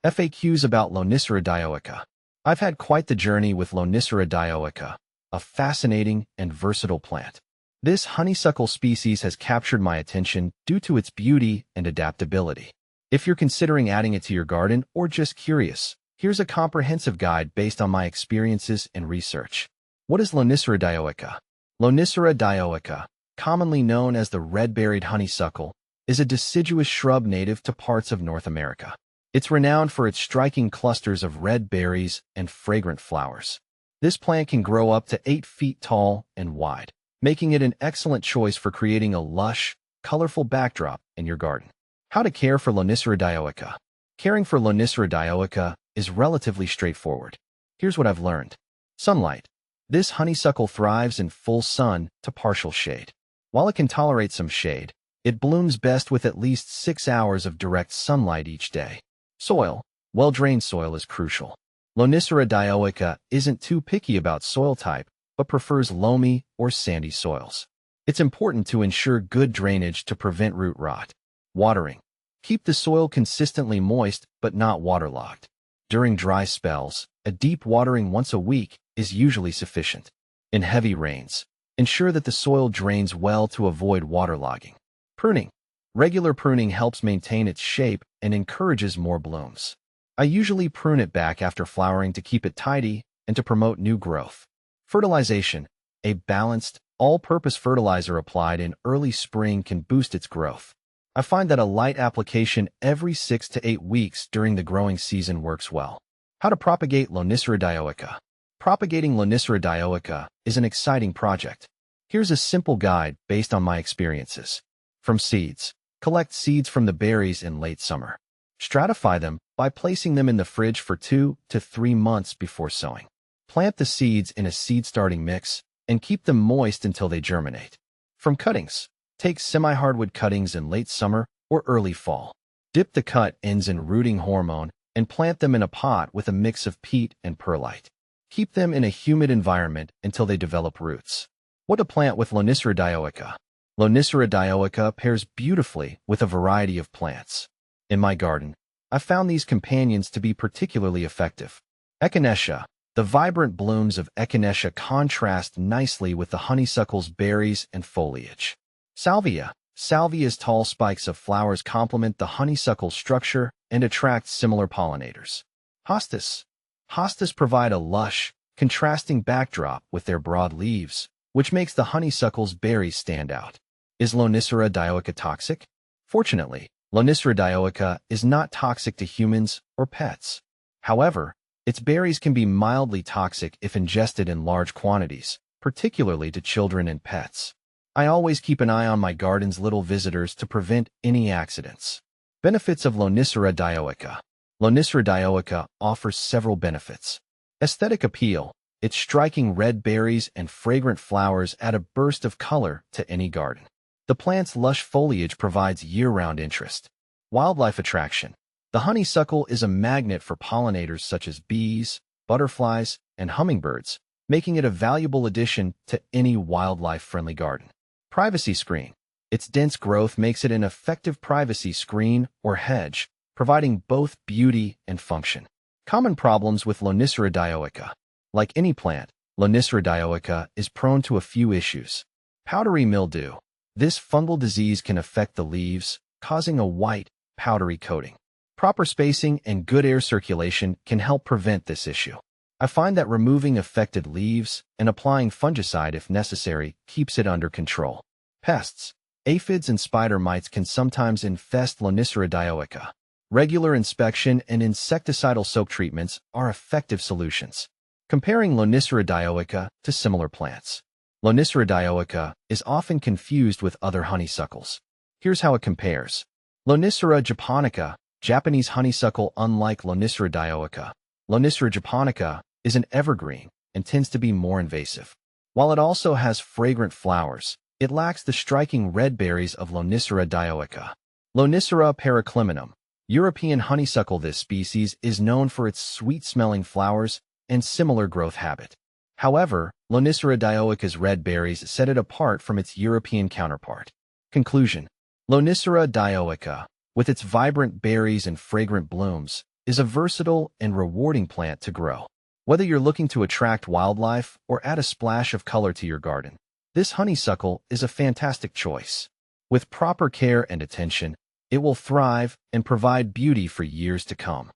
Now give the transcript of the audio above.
FAQs about Lonicera dioica. I've had quite the journey with Lonicera dioica, a fascinating and versatile plant. This honeysuckle species has captured my attention due to its beauty and adaptability. If you're considering adding it to your garden or just curious, here's a comprehensive guide based on my experiences and research. What is Lonicera dioica? Lonicera dioica, commonly known as the red-berried honeysuckle, is a deciduous shrub native to parts of North America. It's renowned for its striking clusters of red berries and fragrant flowers. This plant can grow up to 8 feet tall and wide, making it an excellent choice for creating a lush, colorful backdrop in your garden. How to care for Lonicera dioica. Caring for Lonicera dioica is relatively straightforward. Here's what I've learned. Sunlight. This honeysuckle thrives in full sun to partial shade. While it can tolerate some shade, it blooms best with at least 6 hours of direct sunlight each day. Soil. Well-drained soil is crucial. Lonicera dioica isn't too picky about soil type, but prefers loamy or sandy soils. It's important to ensure good drainage to prevent root rot. Watering. Keep the soil consistently moist but not waterlogged. During dry spells, a deep watering once a week is usually sufficient. In heavy rains, ensure that the soil drains well to avoid waterlogging. Pruning. Regular pruning helps maintain its shape and encourages more blooms. I usually prune it back after flowering to keep it tidy and to promote new growth. Fertilization. A balanced, all-purpose fertilizer applied in early spring can boost its growth. I find that a light application every 6 to 8 weeks during the growing season works well. How to propagate Lonicera dioica. Propagating Lonicera dioica is an exciting project. Here's a simple guide based on my experiences. From seeds. Collect seeds from the berries in late summer. Stratify them by placing them in the fridge for 2 to 3 months before sowing. Plant the seeds in a seed-starting mix and keep them moist until they germinate. From cuttings. Take semi-hardwood cuttings in late summer or early fall. Dip the cut ends in rooting hormone and plant them in a pot with a mix of peat and perlite. Keep them in a humid environment until they develop roots. What to plant with Lonicera dioica. Lonicera dioica pairs beautifully with a variety of plants. In my garden, I found these companions to be particularly effective. Echinacea. The vibrant blooms of echinacea contrast nicely with the honeysuckle's berries and foliage. Salvia. Salvia's tall spikes of flowers complement the honeysuckle structure and attract similar pollinators. Hostas. Hostas provide a lush, contrasting backdrop with their broad leaves, which makes the honeysuckle's berries stand out. Is Lonicera dioica toxic? Fortunately, Lonicera dioica is not toxic to humans or pets. However, its berries can be mildly toxic if ingested in large quantities, particularly to children and pets. I always keep an eye on my garden's little visitors to prevent any accidents. Benefits of Lonicera dioica. Lonicera dioica offers several benefits. Aesthetic appeal. Its striking red berries and fragrant flowers add a burst of color to any garden. The plant's lush foliage provides year-round interest. Wildlife attraction. The honeysuckle is a magnet for pollinators such as bees, butterflies, and hummingbirds, making it a valuable addition to any wildlife-friendly garden. Privacy screen. Its dense growth makes it an effective privacy screen or hedge, providing both beauty and function. Common problems with Lonicera dioica. Like any plant, Lonicera dioica is prone to a few issues. Powdery mildew. This fungal disease can affect the leaves, causing a white, powdery coating. Proper spacing and good air circulation can help prevent this issue. I find that removing affected leaves and applying fungicide if necessary keeps it under control. Pests. Aphids and spider mites can sometimes infest Lonicera dioica. Regular inspection and insecticidal soap treatments are effective solutions. Comparing Lonicera dioica to similar plants. Lonicera dioica is often confused with other honeysuckles. Here's how it compares. Lonicera japonica, Japanese honeysuckle. Unlike Lonicera dioica, Lonicera japonica is an evergreen and tends to be more invasive. While it also has fragrant flowers, it lacks the striking red berries of Lonicera dioica. Lonicera paracliminum, European honeysuckle. This species is known for its sweet-smelling flowers and similar growth habit. However, Lonicera dioica's red berries set it apart from its European counterpart. Conclusion. Lonicera dioica, with its vibrant berries and fragrant blooms, is a versatile and rewarding plant to grow. Whether you're looking to attract wildlife or add a splash of color to your garden, this honeysuckle is a fantastic choice. With proper care and attention, it will thrive and provide beauty for years to come.